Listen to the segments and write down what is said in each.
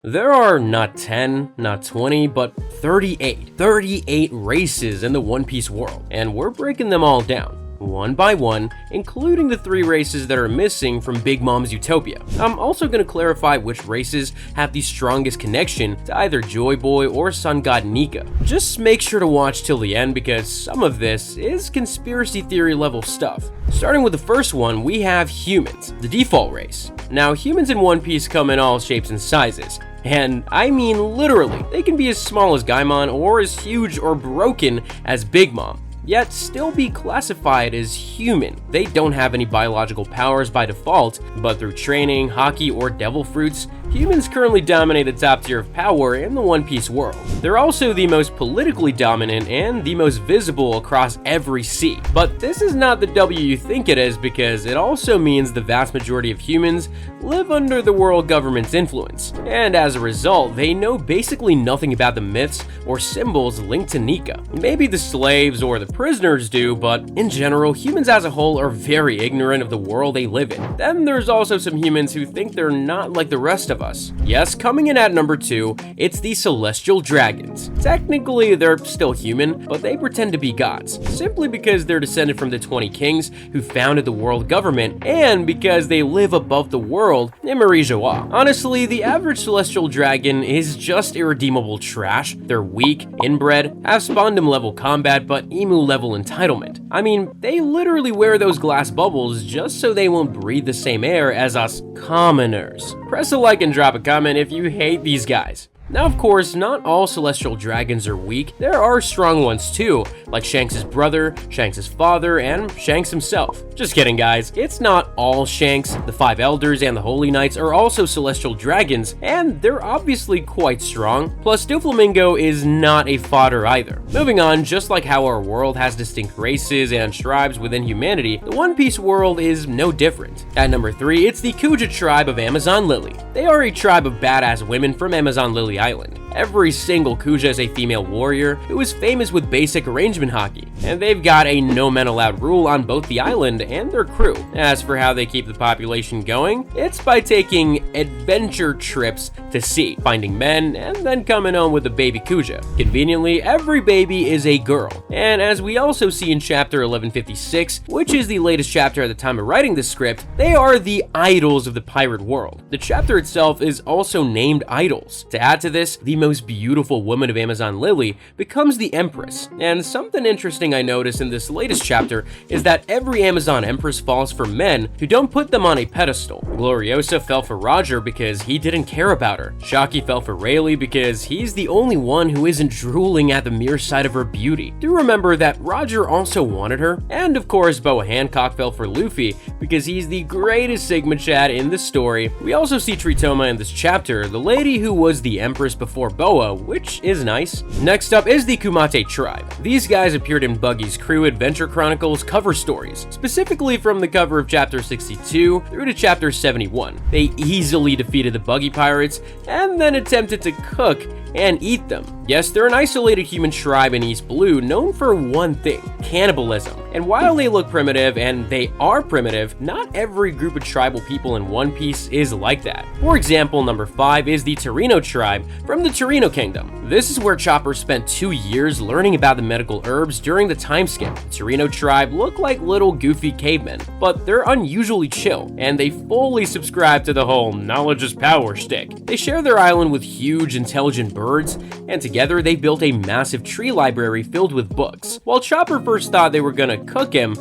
There are not 10, not 20, but 38 races in the One Piece world, and we're breaking them all down, one by one, including the 3 races that are missing from Big Mom's Utopia. I'm also going to clarify which races have the strongest connection to either Joy Boy or Sun God Nika. Just make sure to watch till the end because some of this is conspiracy theory level stuff. Starting with the first one, we have humans, the default race. Now, humans in One Piece come in all shapes and sizes. And I mean literally, they can be as small as Gaimon or as huge or broken as Big Mom, yet still be classified as human. They don't have any biological powers by default, but through training, haki, or devil fruits, humans currently dominate the top tier of power in the One Piece world. They're also the most politically dominant and the most visible across every sea. But this is not the W you think it is, because it also means the vast majority of humans live under the world government's influence, and as a result, they know basically nothing about the myths or symbols linked to Nika. Maybe the slaves or the prisoners do, but in general, humans as a whole are very ignorant of the world they live in. Then there's also some humans who think they're not like the rest of us. Yes, coming in at number 2, it's the Celestial Dragons. Technically, they're still human, but they pretend to be gods, simply because they're descended from the 20 kings who founded the world government, and because they live above the world in Marie Joie. Honestly, the average Celestial Dragon is just irredeemable trash. They're weak, inbred, have Spondum level combat, but Emu level entitlement. I mean, they literally wear those glass bubbles just so they won't breathe the same air as us commoners. Press a like and drop a comment if you hate these guys. Now, of course, not all Celestial Dragons are weak. There are strong ones too, like Shanks' brother, Shanks' father, and Shanks himself. Just kidding, guys. It's not all Shanks. The 5 Elders and the Holy Knights are also Celestial Dragons, and they're obviously quite strong. Plus, Doflamingo is not a fodder either. Moving on, just like how our world has distinct races and tribes within humanity, the One Piece world is no different. At number 3, it's the Kuja tribe of Amazon Lily. They are a tribe of badass women from Amazon Lily Island. Every single Kuja is a female warrior who is famous with basic arrangement haki, and they've got a no men allowed rule on both the island and their crew. As for how they keep the population going, it's by taking adventure trips to sea, finding men, and then coming home with a baby Kuja. Conveniently, every baby is a girl, and as we also see in chapter 1156, which is the latest chapter at the time of writing this script, they are the idols of the pirate world. The chapter itself is also named Idols. To add to this, the most beautiful woman of Amazon Lily becomes the Empress, and something interesting I noticed in this latest chapter is that every Amazon Empress falls for men who don't put them on a pedestal. Gloriosa fell for Roger because he didn't care about her. Shaki fell for Rayleigh because he's the only one who isn't drooling at the mere sight of her beauty. Do remember that Roger also wanted her, and of course Boa Hancock fell for Luffy because he's the greatest Sigma Chad in the story. We also see Tritoma in this chapter, the lady who was the Empress before Boa, which is nice. Next up is the Kumate tribe. These guys appeared in Buggy's Crew Adventure Chronicles cover stories, specifically from the cover of chapter 62 through to chapter 71. They easily defeated the Buggy pirates and then attempted to cook and eat them. Yes, they're an isolated human tribe in East Blue known for one thing: cannibalism. And while they look primitive, and they are primitive, not every group of tribal people in One Piece is like that. For example, number 5 is the Torino tribe from the Torino Kingdom. This is where Chopper spent 2 years learning about the medical herbs during the time skip. The Torino tribe look like little goofy cavemen, but they're unusually chill, and they fully subscribe to the whole knowledge is power shtick. They share their island with huge, intelligent birds, and together they built a massive tree library filled with books. While Chopper first thought they were gonna cook him,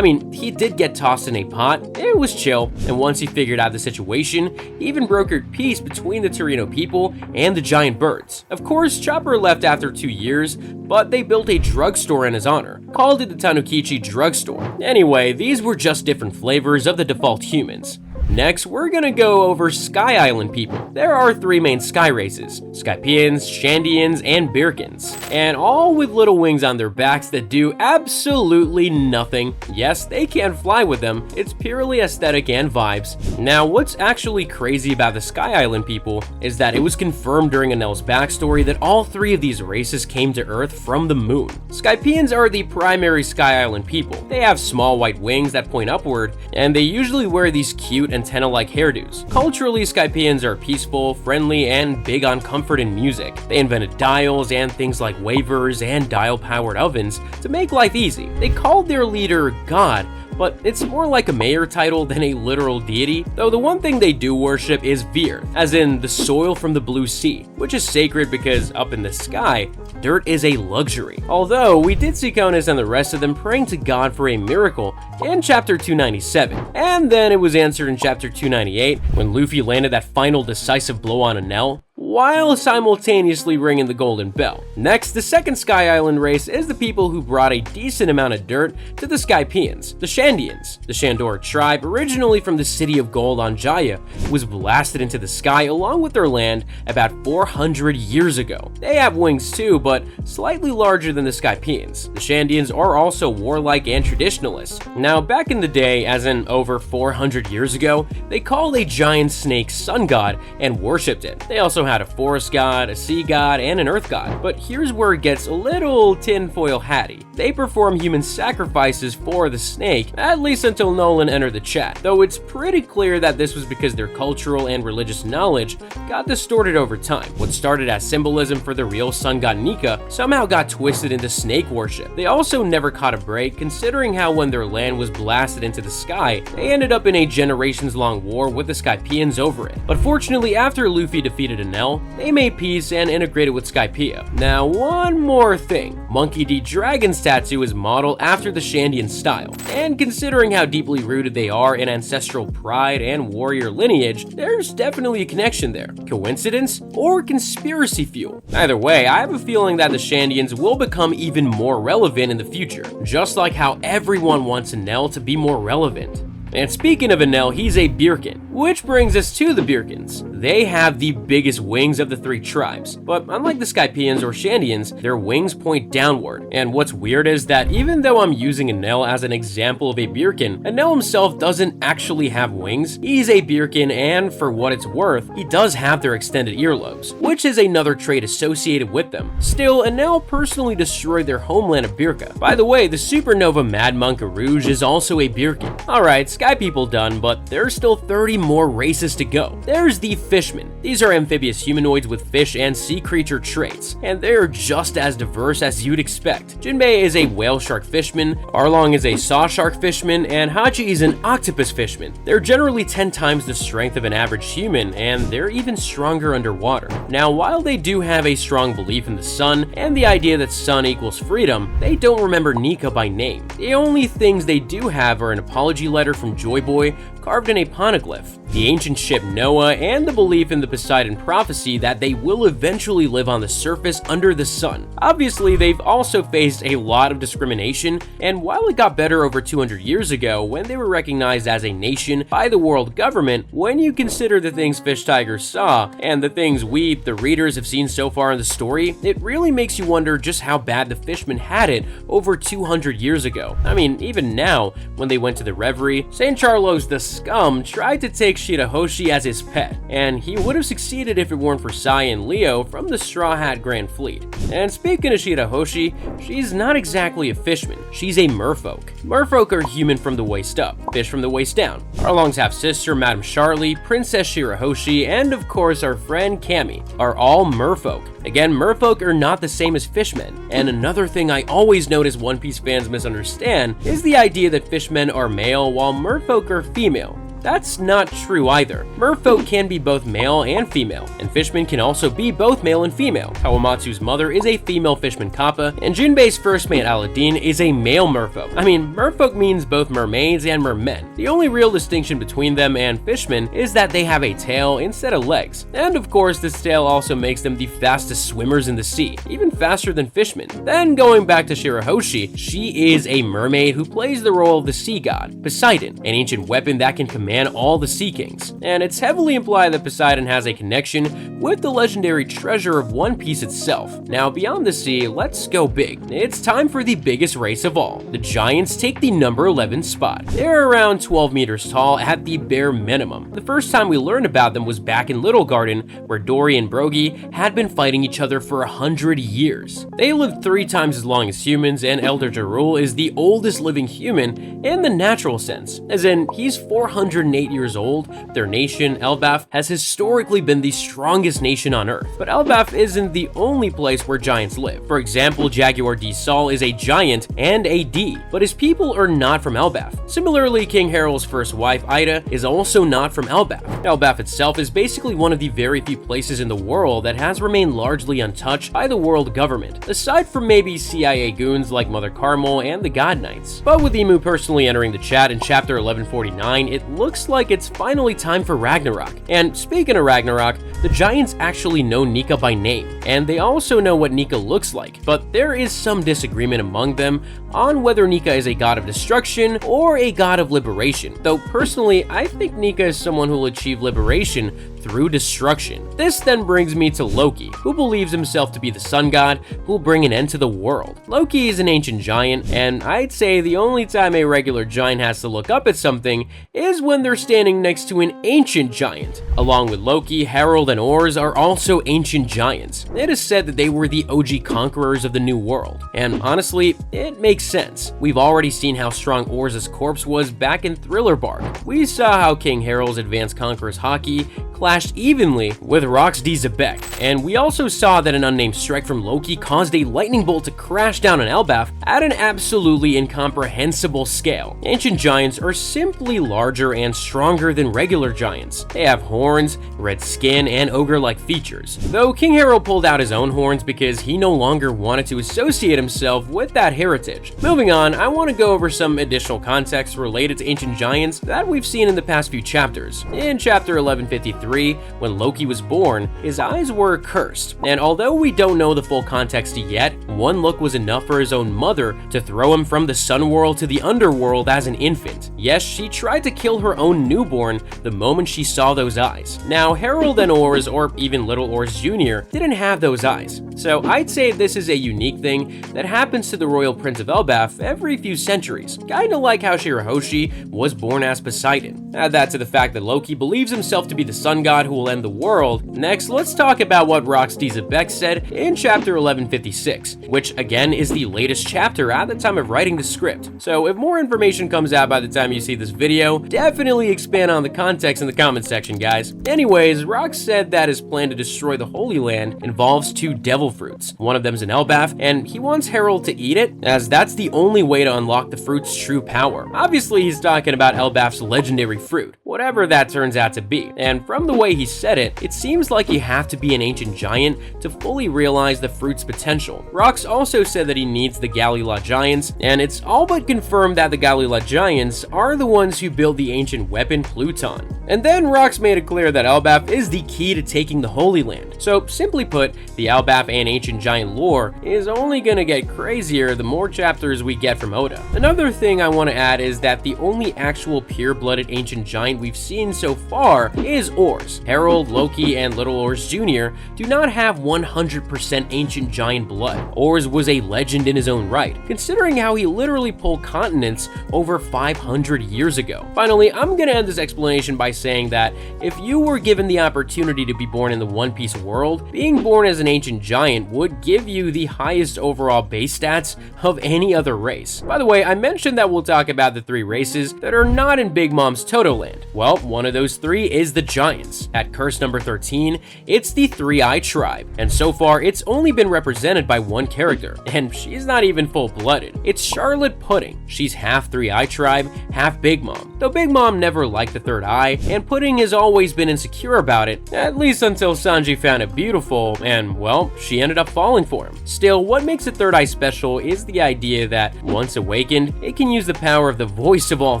he did get tossed in a pot. It was chill, and once he figured out the situation, he even brokered peace between the Torino people and the giant birds. Of course, Chopper left after 2 years, but they built a drugstore in his honor, called it the Tanukichi Drugstore. Anyway, these were just different flavors of the default humans. Next, we're gonna go over Sky Island people. There are 3 main sky races: Skypians, Shandians, and Birkins, and all with little wings on their backs that do absolutely nothing. Yes, they can fly with them, it's purely aesthetic and vibes. Now, what's actually crazy about the Sky Island people is that it was confirmed during Anel's backstory that all 3 of these races came to Earth from the moon. Skypians are the primary Sky Island people. They have small white wings that point upward, and they usually wear these cute and antenna-like hairdos. Culturally, Skypians are peaceful, friendly, and big on comfort and music. They invented dials and things like wavers and dial-powered ovens to make life easy. They called their leader God, but it's more like a mayor title than a literal deity, though the one thing they do worship is Vir, as in the soil from the blue sea, which is sacred because up in the sky, dirt is a luxury. Although, we did see Conas and the rest of them praying to God for a miracle in chapter 297, and then it was answered in chapter 298 when Luffy landed that final decisive blow on Enel, while simultaneously ringing the golden bell. Next, the second Sky Island race is the people who brought a decent amount of dirt to the Skypians, the Shandians. The Shandor tribe, originally from the city of gold on Jaya, was blasted into the sky along with their land about 400 years ago. They have wings too, but slightly larger than the Skypians. The Shandians are also warlike and traditionalists. Now, back in the day, as in over 400 years ago, they called a giant snake sun god and worshipped it. They also had a forest god, a sea god, and an earth god. But here's where it gets a little tinfoil hatty. They perform human sacrifices for the snake, at least until Nolan entered the chat, though it's pretty clear that this was because their cultural and religious knowledge got distorted over time. What started as symbolism for the real sun god Nika somehow got twisted into snake worship. They also never caught a break, considering how when their land was blasted into the sky, they ended up in a generations-long war with the Skypians over it. But fortunately, after Luffy defeated Enel, they made peace and integrated with Skypiea. Now, one more thing. Monkey D. Dragon's tattoo is modeled after the Shandian style, and considering how deeply rooted they are in ancestral pride and warrior lineage, there's definitely a connection there. Coincidence or conspiracy fuel? Either way, I have a feeling that the Shandians will become even more relevant in the future, just like how everyone wants Enel to be more relevant. And speaking of Enel, he's a Birkin, which brings us to the Birkins. They have the biggest wings of the three tribes, but unlike the Skypians or Shandians, their wings point downward. And what's weird is that even though I'm using Enel as an example of a Birkin, Enel himself doesn't actually have wings. He's a Birkin, and for what it's worth, he does have their extended earlobes, which is another trait associated with them. Still, Enel personally destroyed their homeland of Birka. By the way, the supernova Mad Monk Rouge is also a Birkin. Alright, Sky people done, but there's still 30 more races to go. There's the Fishmen. These are amphibious humanoids with fish and sea creature traits, and they're just as diverse as you'd expect. Jinbei is a whale shark fishman, Arlong is a saw shark fishman, and Hachi is an octopus fishman. They're generally 10 times the strength of an average human, and they're even stronger underwater. Now, while they do have a strong belief in the sun and the idea that sun equals freedom, they don't remember Nika by name. The only things they do have are an apology letter from Joy Boy carved in a poneglyph, the ancient ship Noah, and the belief in the Poseidon prophecy that they will eventually live on the surface under the sun. Obviously, they've also faced a lot of discrimination, and while it got better over 200 years ago when they were recognized as a nation by the world government, when you consider the things Fish Tiger saw and the things we, the readers, have seen so far in the story, it really makes you wonder just how bad the Fishmen had it over 200 years ago. I mean, even now, when they went to the Reverie, St. Charlos the Scum tried to take Shirahoshi as his pet, and he would have succeeded if it weren't for Sai and Leo from the Straw Hat Grand Fleet. And speaking of Shirahoshi, she's not exactly a fishman, she's a merfolk. Merfolk are human from the waist up, fish from the waist down. Arlong's half-sister, Madame Charlie, Princess Shirahoshi, and of course our friend Cammy are all merfolk. Again, merfolk are not the same as fishmen, and another thing I always notice One Piece fans misunderstand is the idea that fishmen are male while merfolk are female. That's not true either. Merfolk can be both male and female, and fishmen can also be both male and female. Kawamatsu's mother is a female fishman Kappa, and Jinbei's first mate Aladdin is a male merfolk. I mean, merfolk means both mermaids and mermen. The only real distinction between them and fishmen is that they have a tail instead of legs. And of course, this tail also makes them the fastest swimmers in the sea, even faster than fishmen. Then going back to Shirahoshi, she is a mermaid who plays the role of the sea god, Poseidon, an ancient weapon that can command all the Sea Kings, and it's heavily implied that Poseidon has a connection with the legendary treasure of One Piece itself. Now, beyond the sea, let's go big. It's time for the biggest race of all. The Giants take the number 11 spot. They're around 12 meters tall at the bare minimum. The first time we learned about them was back in Little Garden, where Dory and Brogy had been fighting each other for 100 years. They lived 3 times as long as humans, and Elder Jarul is the oldest living human in the natural sense, as in he's 400 108 years old, their nation, Elbaf, has historically been the strongest nation on Earth. But Elbaf isn't the only place where giants live. For example, Jaguar D. Sol is a giant and a D, but his people are not from Elbaf. Similarly, King Harald's first wife, Ida, is also not from Elbaf. Elbaf itself is basically one of the very few places in the world that has remained largely untouched by the world government, aside from maybe CIA goons like Mother Carmel and the God Knights. But with Emu personally entering the chat in chapter 1149, it looks like it's finally time for Ragnarok. And speaking of Ragnarok, the giants actually know Nika by name, and they also know what Nika looks like, but there is some disagreement among them on whether Nika is a god of destruction or a god of liberation, though personally I think Nika is someone who will achieve liberation through destruction. This then brings me to Loki, who believes himself to be the sun god who will bring an end to the world. Loki is an ancient giant, and I'd say the only time a regular giant has to look up at something is when they're standing next to an ancient giant. Along with Loki, Harald and Ors are also ancient giants. It is said that they were the OG conquerors of the New World, and honestly, it makes sense. We've already seen how strong Ors' corpse was back in Thriller Bark. We saw how King Harald's advanced conqueror's haki clashed evenly with Rox D. Zebek, and we also saw that an unnamed strike from Loki caused a lightning bolt to crash down on Elbaf at an absolutely incomprehensible scale. Ancient giants are simply larger and stronger than regular giants. They have horns, red skin, and ogre-like features, though King Harald pulled out his own horns because he no longer wanted to associate himself with that heritage. Moving on, I want to go over some additional context related to ancient giants that we've seen in the past few chapters. In chapter 1153, when Loki was born, his eyes were cursed, and although we don't know the full context yet, one look was enough for his own mother to throw him from the sun world to the underworld as an infant. Yes, she tried to kill her own newborn the moment she saw those eyes. Now, Harald and Ors, or even Little Ors Jr., didn't have those eyes, so I'd say this is a unique thing that happens to the Royal Prince of Elbaf every few centuries, kinda like how Shirahoshi was born as Poseidon. Add that to the fact that Loki believes himself to be the sun god who will end the world. Next, let's talk about what Rox D. Zebek said in chapter 1156, which again is the latest chapter at the time of writing the script. So if more information comes out by the time you see this video, definitely expand on the context in the comment section, guys. Anyways, Rox said that his plan to destroy the Holy Land involves 2 devil fruits. One of them's an Elbaf, and he wants Harald to eat it, as that's the only way to unlock the fruit's true power. Obviously, he's talking about Elbaf's legendary fruit, whatever that turns out to be, and from the way he said it, it seems like you have to be an ancient giant to fully realize the fruit's potential. Rox also said that he needs the Galila giants, and it's all but confirmed that the Galila giants are the ones who build the ancient weapon Pluton. And then Rox made it clear that Elbaf is the key to taking the Holy Land. So simply put, the Elbaf and ancient giant lore is only gonna get crazier the more chapters we get from Oda. Another thing I want to add is that the only actual pure-blooded ancient giant we've seen so far is Ors. Harald, Loki, and Little Ors Jr. do not have 100% ancient giant blood. Ors was a legend in his own right, considering how he literally pulled continents over 500 years ago. Finally, I'm gonna end this explanation by saying that if you were given the opportunity to be born in the One Piece world, being born as an ancient giant would give you the highest overall base stats of any other race. By the way, I mentioned that we'll talk about the 3 races that are not in Big Mom's Toto Land. Well, one of those 3 is the Giants. At curse number 13, it's the Three-Eye Tribe, and so far it's only been represented by one character, and she's not even full-blooded. It's Charlotte Pudding. She's half Three-Eye Tribe, half Big Mom, though Big Mom never liked the third eye, and Pudding has always been insecure about it, at least until Sanji found it beautiful, and well, she ended up falling for him. Still, what makes the third eye special is the idea that, once awakened, it can use the power of the voice of all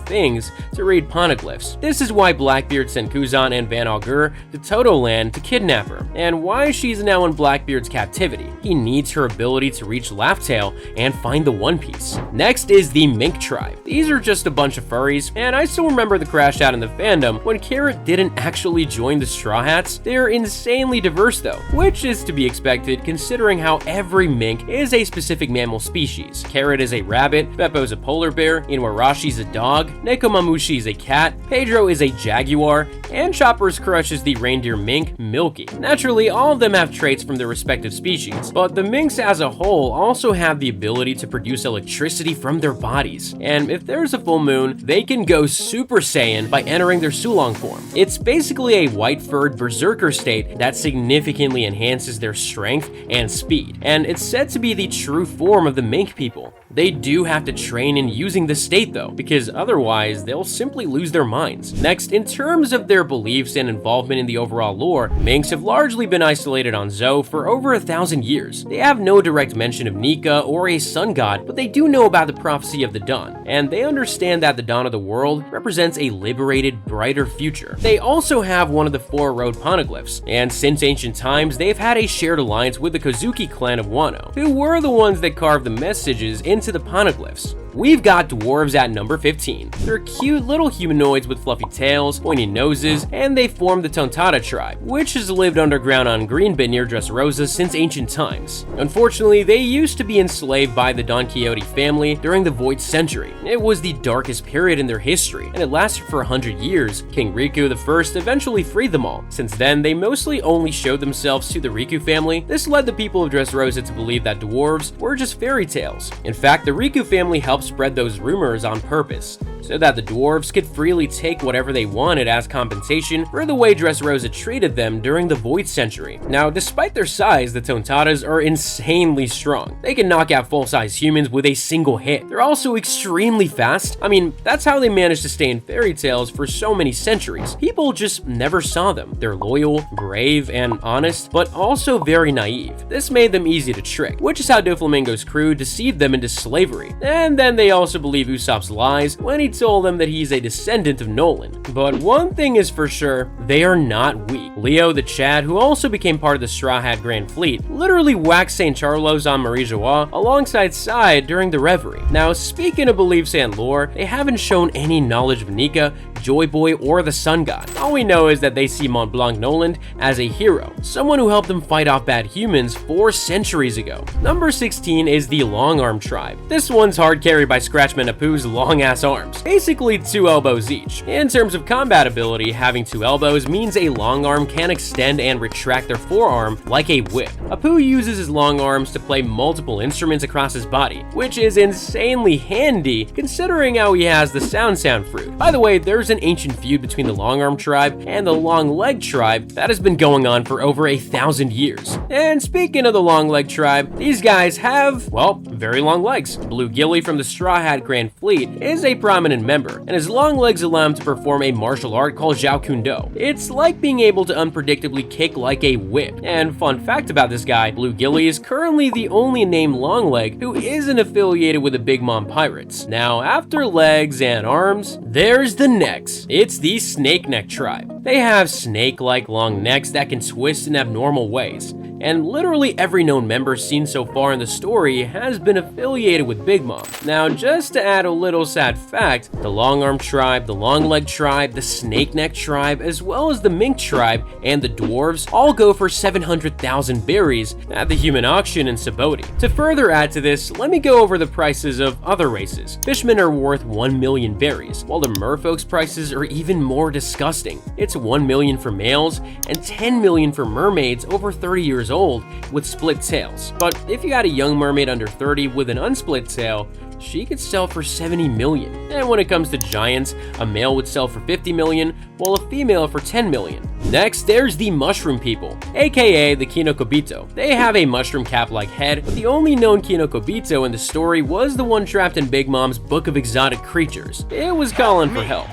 things to read poneglyphs. This is why Blackbeard sent Kuzan and Van Augur to Toto Land to kidnap her, and why she's now in Blackbeard's captivity. He needs her ability to reach Laugh-Tale and find the One Piece. Next is the Mink Tribe. These are just a bunch of furries, and I still remember the crash out in the fandom when Carrot didn't actually join the Straw Hats. They're insanely diverse though, which is to be expected considering how every mink is a specific mammal species. Carrot is a rabbit, Beppo's a polar bear, Inuarashi's a dog, Nekomamushi is a cat, Pedro is a jaguar, and Chopper's crush is the reindeer mink, Milky. Naturally, all of them have traits from their respective species, but the minks as a whole also have the ability to produce electricity from their bodies, and if there's a full moon, they can go Super Saiyan by entering their Sulong form. It's basically a white-furred berserker state that significantly enhances their strength and speed, and it's said to be the true form of the mink people. They do have to train in using this state though, because otherwise they'll simply lose their minds. Next, in terms of their beliefs and involvement in the overall lore, minks have largely been isolated on Zou for over 1,000 years. They have no direct mention of Nika or a sun god, but they do know about the prophecy of the dawn, and they understand that the dawn of the world represents a liberated, brighter future. They also have one of the 4 road poneglyphs, and since ancient times, they've had a shared alliance with the Kozuki clan of Wano, who were the ones that carved the messages into the poneglyphs. We've got dwarves at number 15. They're cute little humanoids with fluffy tails, pointy noses, and they form the Tontatta tribe, which has lived underground on Greenbit near Dressrosa since ancient times. Unfortunately, they used to be enslaved by the Don Quixote family during the Void Century. It was the darkest period in their history, and it lasted for 100 years. King Riku I eventually freed them all. Since then, they mostly only showed themselves to the Riku family. This led the people of Dressrosa to believe that dwarves were just fairy tales. In fact, the Riku family helped spread those rumors on purpose, so that the dwarves could freely take whatever they wanted as compensation for the way Dressrosa treated them during the Void Century. Now, despite their size, the Tontattas are insanely strong. They can knock out full-size humans with a single hit. They're also extremely fast. I mean, that's how they managed to stay in fairy tales for so many centuries. People just never saw them. They're loyal, brave, and honest, but also very naive. This made them easy to trick, which is how Doflamingo's crew deceived them into slavery. And then they also believe Usopp's lies when he told them that he's a descendant of Nolan. But one thing is for sure, they are not weak. Leo the Chad, who also became part of the Straw Hat Grand Fleet, literally whacked St. Charlos on Marie Joie alongside Side during the Reverie. Now, speaking of beliefs and lore, they haven't shown any knowledge of Nika, Joy Boy, or the Sun God. All we know is that they see Mont Blanc Noland as a hero, someone who helped them fight off bad humans 4 centuries ago. Number 16 is the Long Arm Tribe. This one's hard carried by Scratchman Apu's long-ass arms, basically 2 elbows each. In terms of combat ability, having 2 elbows means a long arm can extend and retract their forearm like a whip. Apu uses his long arms to play multiple instruments across his body, which is insanely handy considering how he has the sound fruit. By the way, there's an ancient feud between the Long Arm Tribe and the Long Leg Tribe that has been going on for over 1,000 years. And speaking of the Long Leg Tribe, these guys have, well, very long legs. Blue Gilly from the Straw Hat Grand Fleet is a prominent member, and his long legs allow him to perform a martial art called Jiao Kundo. It's like being able to unpredictably kick like a whip. And fun fact about this guy, Blue Gilly is currently the only named Longleg who isn't affiliated with the Big Mom Pirates. Now, after legs and arms, there's the necks. It's the Snake Neck Tribe. They have snake-like long necks that can twist in abnormal ways, and literally every known member seen so far in the story has been affiliated with Big Mom. Now, just to add a little sad fact, the Long Arm Tribe, the Long Leg Tribe, the Snake Neck Tribe, as well as the Mink Tribe and the Dwarves all go for 700,000 berries at the human auction in Saboti. To further add to this, let me go over the prices of other races. Fishmen are worth 1 million berries, while the Merfolk's prices are even more disgusting. It's 1 million for males and 10 million for mermaids over 30 years old with split tails. But if you got a young mermaid under 30 with an unsplit tail, she could sell for 70 million. And when it comes to giants, a male would sell for 50 million, while a female for 10 million. Next, there's the Mushroom People, aka the Kinokobito. They have a mushroom cap-like head, but the only known Kinokobito in the story was the one trapped in Big Mom's Book of Exotic Creatures. It was calling for help.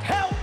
Help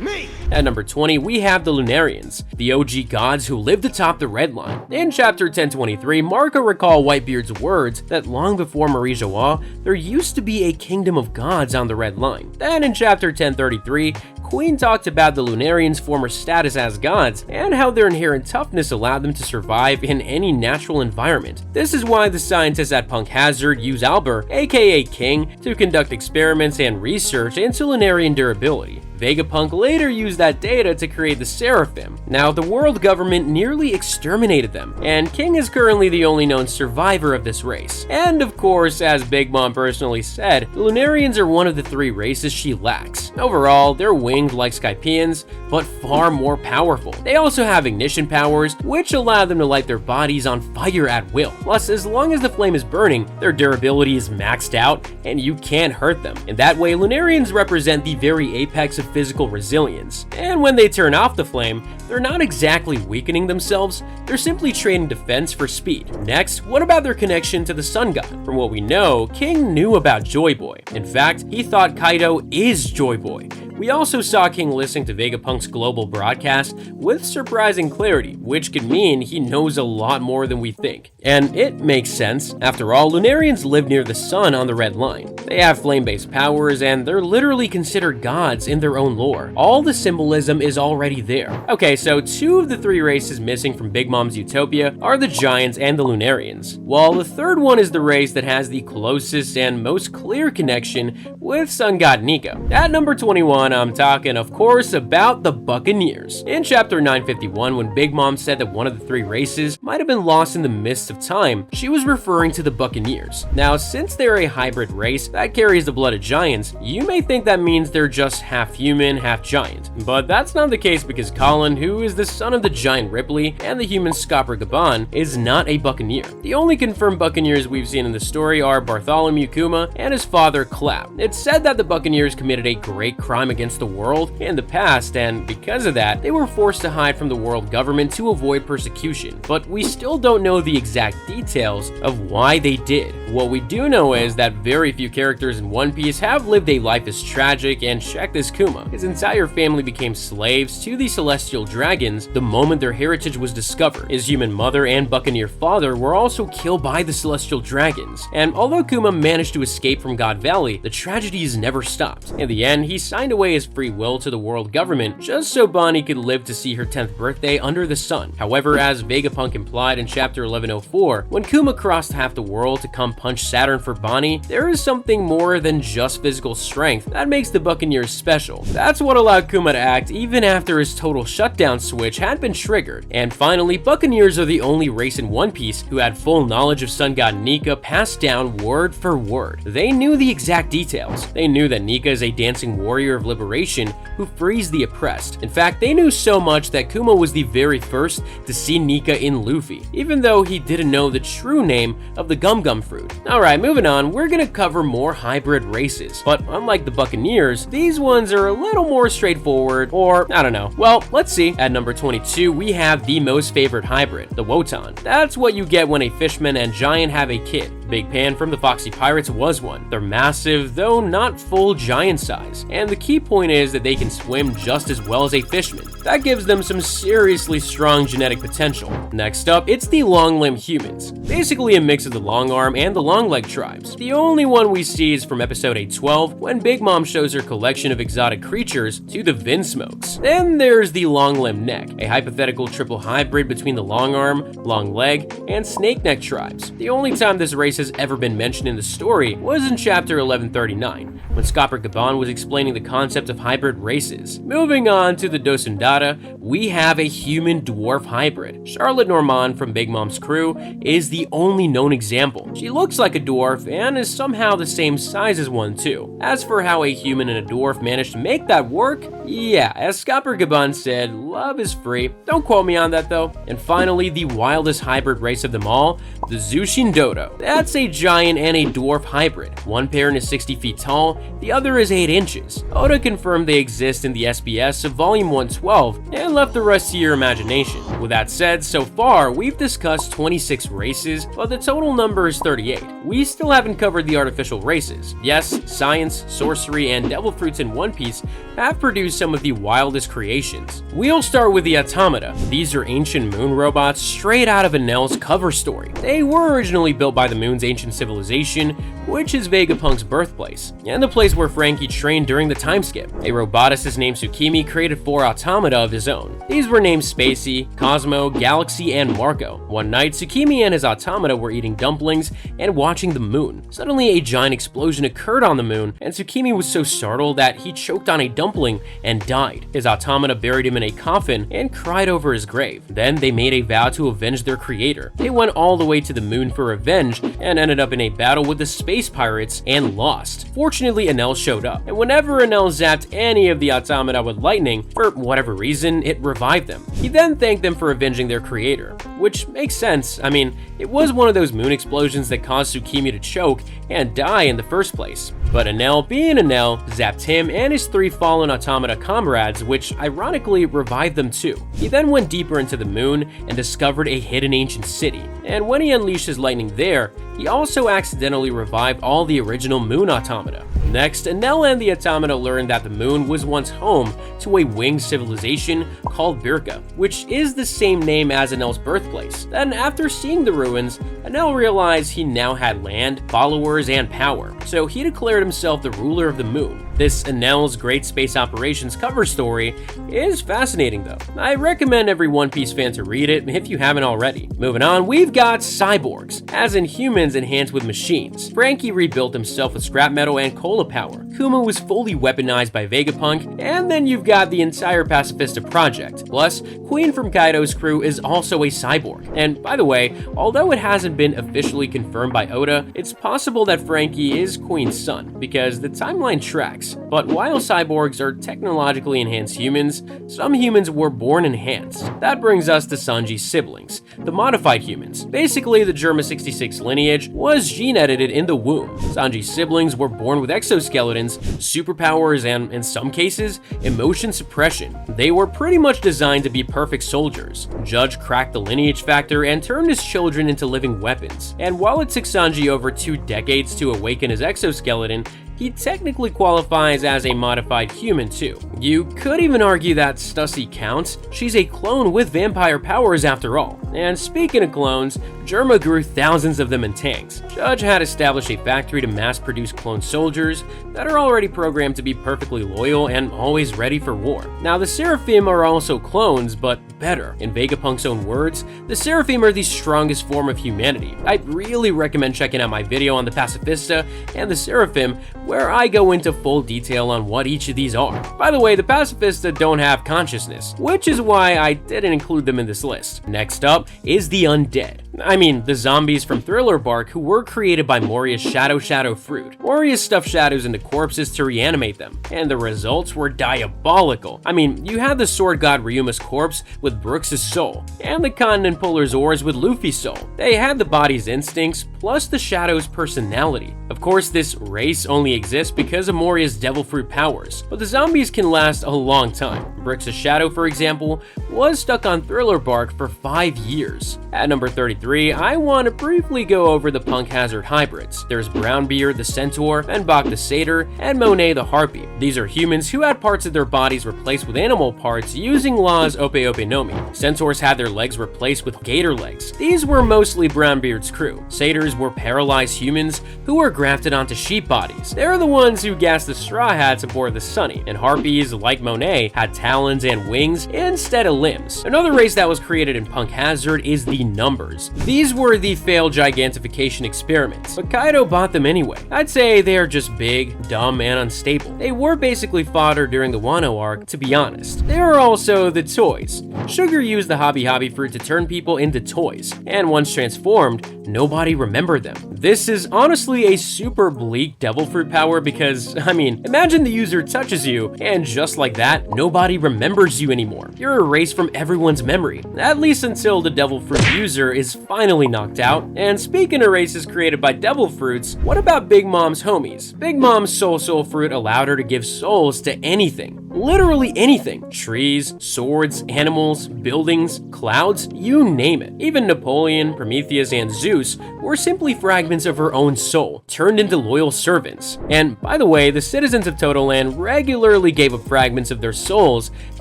me! At number 20, we have the Lunarians, the OG gods who lived atop the Red Line. In chapter 1023, Marco recalled Whitebeard's words that long before Marie Joie, there used to be a kingdom of gods on the Red Line. Then in chapter 1033, Queen talked about the Lunarians' former status as gods and how their inherent toughness allowed them to survive in any natural environment. This is why the scientists at Punk Hazard use Albert, aka King, to conduct experiments and research into Lunarian durability. Vegapunk later used that data to create the Seraphim. Now, the world government nearly exterminated them, and King is currently the only known survivor of this race. And of course, as Big Mom personally said, the Lunarians are one of the 3 races she lacks. Overall, they're winged like Skypeans, but far more powerful. They also have ignition powers, which allow them to light their bodies on fire at will. Plus, as long as the flame is burning, their durability is maxed out, and you can't hurt them. In that way, Lunarians represent the very apex of physical resilience. And when they turn off the flame, they're not exactly weakening themselves, they're simply trading defense for speed. Next, what about their connection to the sun god? From what we know, King knew about Joy Boy. In fact, he thought Kaido is Joy Boy. We also saw King listening to Vegapunk's global broadcast with surprising clarity, which could mean he knows a lot more than we think. And it makes sense. After all, Lunarians live near the sun on the Red Line. They have flame-based powers, and they're literally considered gods in their own lore. All the symbolism is already there. Okay, so 2 of the 3 races missing from Big Mom's Utopia are the Giants and the Lunarians, while the 3rd one is the race that has the closest and most clear connection with Sun God Nico. At number 21, I'm talking, of course, about the Buccaneers. In chapter 951, when Big Mom said that one of the 3 races might have been lost in the mists of time, she was referring to the Buccaneers. Now, since they're a hybrid race that carries the blood of giants, you may think that means they're just half human, half giant. But that's not the case, because Colin, who is the son of the giant Ripley and the human Scopper Gaban, is not a Buccaneer. The only confirmed Buccaneers we've seen in the story are Bartholomew Kuma and his father Cloud. It's said that the Buccaneers committed a great crime against the world in the past, and because of that, they were forced to hide from the world government to avoid persecution. But we still don't know the exact details of why they did. What we do know is that very few characters in One Piece have lived a life as tragic, and check this Kuma. His entire family became slaves to the Celestial Dragons the moment their heritage was discovered. His human mother and Buccaneer father were also killed by the Celestial Dragons, and although Kuma managed to escape from God Valley, the tragedies never stopped. In the end, he signed away his free will to the world government just so Bonnie could live to see her 10th birthday under the sun. However, as Vegapunk implied in chapter 1104, when Kuma crossed half the world to come punch Saturn for Bonnie, there is something more than just physical strength that makes the Buccaneers special. That's what allowed Kuma to act even after his total shutdown switch had been triggered. And finally, Buccaneers are the only race in One Piece who had full knowledge of Sun God Nika passed down word for word. They knew the exact details. They knew that Nika is a dancing warrior of liberation who frees the oppressed. In fact, they knew so much that Kuma was the very first to see Nika in Luffy, even though he didn't know the true name of the Gum Gum fruit. Alright, moving on, we're gonna cover more hybrid races, but unlike the Buccaneers, these ones are a little more straightforward, or I don't know. Well, let's see. At number 22, we have the most favored hybrid, the Wotan. That's what you get when a fishman and giant have a kid. Big Pan from the Foxy Pirates was one. They're massive, though not full giant size, and the key point is that they can swim just as well as a fishman. That gives them some seriously strong genetic potential. Next up, it's the long-limbed humans, basically a mix of the long arm and the long leg tribes. The only one we see is from episode 812, when Big Mom shows her collection of exotic creatures to the Vinsmokes. Then there's the long-limbed neck, a hypothetical triple hybrid between the long arm, long leg, and snake neck tribes. The only time this race has ever been mentioned in the story was in chapter 1139, when Scopper Gaban was explaining the concept of hybrid races. Moving on to the Dosundata, we have a human dwarf hybrid. Charlotte Normand from Big Mom's crew is the only known example. She looks like a dwarf and is somehow the same size as one too. As for how a human and a dwarf managed to make that work, yeah, as Scopper Gaban said, love is free. Don't quote me on that though. And finally, the wildest hybrid race of them all, the Zushin Dodo. That's a giant and a dwarf hybrid. One parent is 60 feet tall, the other is 8 inches. Oda confirmed they exist in the SBS of volume 112 and left the rest to your imagination. With that said, so far we've discussed 26 races, but the total number is 38. We still haven't covered the artificial races. Yes, science, sorcery, and devil fruits in One Piece have produced some of the wildest creations. We'll start with the Automata. These are ancient moon robots straight out of Enel's cover story. They were originally built by the Moon ruins ancient civilization, which is Vegapunk's birthplace, and the place where Franky trained during the time skip. A roboticist named Tsukimi created 4 automata of his own. These were named Spacey, Cosmo, Galaxy, and Marco. One night, Tsukimi and his automata were eating dumplings and watching the moon. Suddenly, a giant explosion occurred on the moon, and Tsukimi was so startled that he choked on a dumpling and died. His automata buried him in a coffin and cried over his grave. Then they made a vow to avenge their creator. They went all the way to the moon for revenge and ended up in a battle with the space pirates and lost. Fortunately, Enel showed up, and whenever Enel zapped any of the automata with lightning, for whatever reason, it revived them. He then thanked them for avenging their creator, which makes sense. I mean, it was one of those moon explosions that caused Tsukimi to choke and die in the first place. But Enel, being Enel, zapped him and his 3 fallen automata comrades, which ironically revived them too. He then went deeper into the moon and discovered a hidden ancient city, and when he unleashed his lightning there, he also accidentally revived all the original moon automata. Next, Enel and the automata learned that the moon was once home to a winged civilization called Birka, which is the same name as Enel's birthplace. Then, after seeing the ruins, Enel realized he now had land, followers, and power, so he declared himself the ruler of the moon. This Enel's Great Space Operations cover story is fascinating though. I recommend every One Piece fan to read it if you haven't already. Moving on, we've got cyborgs, as in humans enhanced with machines. Franky rebuilt himself with scrap metal and cola power. Kuma was fully weaponized by Vegapunk, and then you've got the entire Pacifista project. Plus, Queen from Kaido's crew is also a cyborg. And by the way, although it hasn't been officially confirmed by Oda, it's possible that Franky is Queen's son, because the timeline tracks. But while cyborgs are technologically enhanced humans, some humans were born enhanced. That brings us to Sanji's siblings, the modified humans. Basically, the Germa 66 lineage was gene-edited in the womb. Sanji's siblings were born with exoskeletons, superpowers, and, in some cases, emotion suppression. They were pretty much designed to be perfect soldiers. Judge cracked the lineage factor and turned his children into living weapons. And while it took Sanji over 2 decades to awaken his exoskeleton, he technically qualifies as a modified human too. You could even argue that Stussy counts. She's a clone with vampire powers after all. And speaking of clones, Germa grew thousands of them in tanks. Judge had established a factory to mass produce clone soldiers that are already programmed to be perfectly loyal and always ready for war. Now the Seraphim are also clones, but better. In Vegapunk's own words, the Seraphim are the strongest form of humanity. I really recommend checking out my video on the Pacifista and the Seraphim, where I go into full detail on what each of these are. By the way, the Pacifista don't have consciousness, which is why I didn't include them in this list. Next up is the undead. I mean, the zombies from Thriller Bark who were created by Moria's Shadow fruit. Moria stuffed shadows into corpses to reanimate them, and the results were diabolical. I mean, you had the sword god Ryuma's corpse with Brooks' soul, and the continent puller's oars with Luffy's soul. They had the body's instincts, plus the shadow's personality. Of course, this race only exists because of Moria's devil fruit powers, but the zombies can last a long time. Brooks' shadow, for example, was stuck on Thriller Bark for 5 years. At number 33, I want to briefly go over the Punk Hazard hybrids. There's Brownbeard the Centaur, Menbok the Satyr, and Monet the Harpy. These are humans who had parts of their bodies replaced with animal parts using Law's Ope Ope Nomi. Centaurs had their legs replaced with gator legs. These were mostly Brownbeard's crew. Satyrs were paralyzed humans who were grafted onto sheep bodies. They're the ones who gassed the Straw Hats aboard the Sunny, and Harpies, like Monet, had talons and wings instead of limbs. Another race that was created in Punk Hazard is the Numbers. These were the failed gigantification experiments, but Kaido bought them anyway. I'd say they are just big, dumb, and unstable. They were basically fodder during the Wano arc, to be honest. They are also the toys. Sugar used the Hobby fruit to turn people into toys, and once transformed, nobody remembered them. This is honestly a super bleak devil fruit power because, I mean, imagine the user touches you, and just like that, nobody remembers you anymore. You're erased from everyone's memory, at least until the devil fruit user is finally knocked out. And speaking of races created by devil fruits, what about Big Mom's homies? Big Mom's soul fruit allowed her to give souls to anything. Literally anything. Trees, swords, animals, buildings, clouds, you name it. Even Napoleon, Prometheus, and Zeus were simply fragments of her own soul, turned into loyal servants. And by the way, the citizens of Total Land regularly gave up fragments of their souls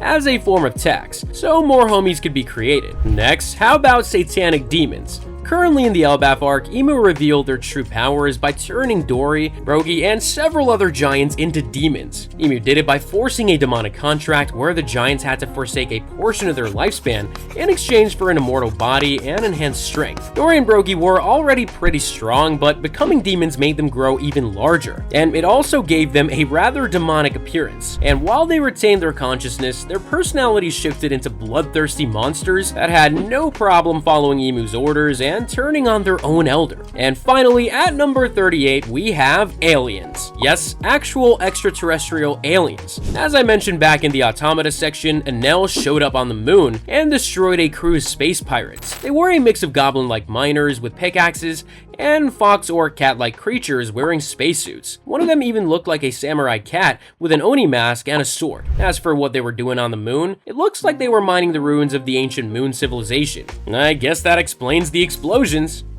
as a form of tax, so more homies could be created. Next, how about satanic demons? Currently in the Elbaf arc, Emu revealed their true powers by turning Dory, Brogy, and several other giants into demons. Emu did it by forcing a demonic contract where the giants had to forsake a portion of their lifespan in exchange for an immortal body and enhanced strength. Dory and Brogy were already pretty strong, but becoming demons made them grow even larger, and it also gave them a rather demonic appearance. And while they retained their consciousness, their personalities shifted into bloodthirsty monsters that had no problem following Emu's orders and turning on their own elder. And finally, at number 38, we have aliens. Yes, actual extraterrestrial aliens. As I mentioned back in the Automata section, Enel showed up on the moon and destroyed a crew's space pirates. They were a mix of goblin-like miners with pickaxes and fox or cat-like creatures wearing spacesuits. One of them even looked like a samurai cat with an oni mask and a sword. As for what they were doing on the moon, it looks like they were mining the ruins of the ancient moon civilization. I guess that explains the explosions.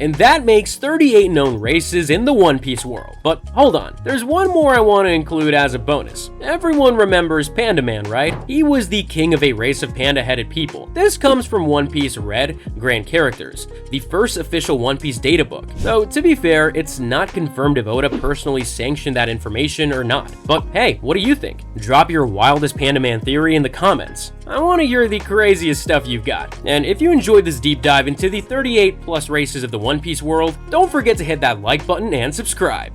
And that makes 38 known races in the One Piece world. But hold on, there's one more I want to include as a bonus. Everyone remembers Panda Man, right? He was the king of a race of panda-headed people. This comes from One Piece Red, Grand Characters, the first official One Piece databook. Though, to be fair, it's not confirmed if Oda personally sanctioned that information or not. But hey, what do you think? Drop your wildest Panda Man theory in the comments. I want to hear the craziest stuff you've got. And if you enjoyed this deep dive into the 38 plus races of the One Piece world, don't forget to hit that like button and subscribe.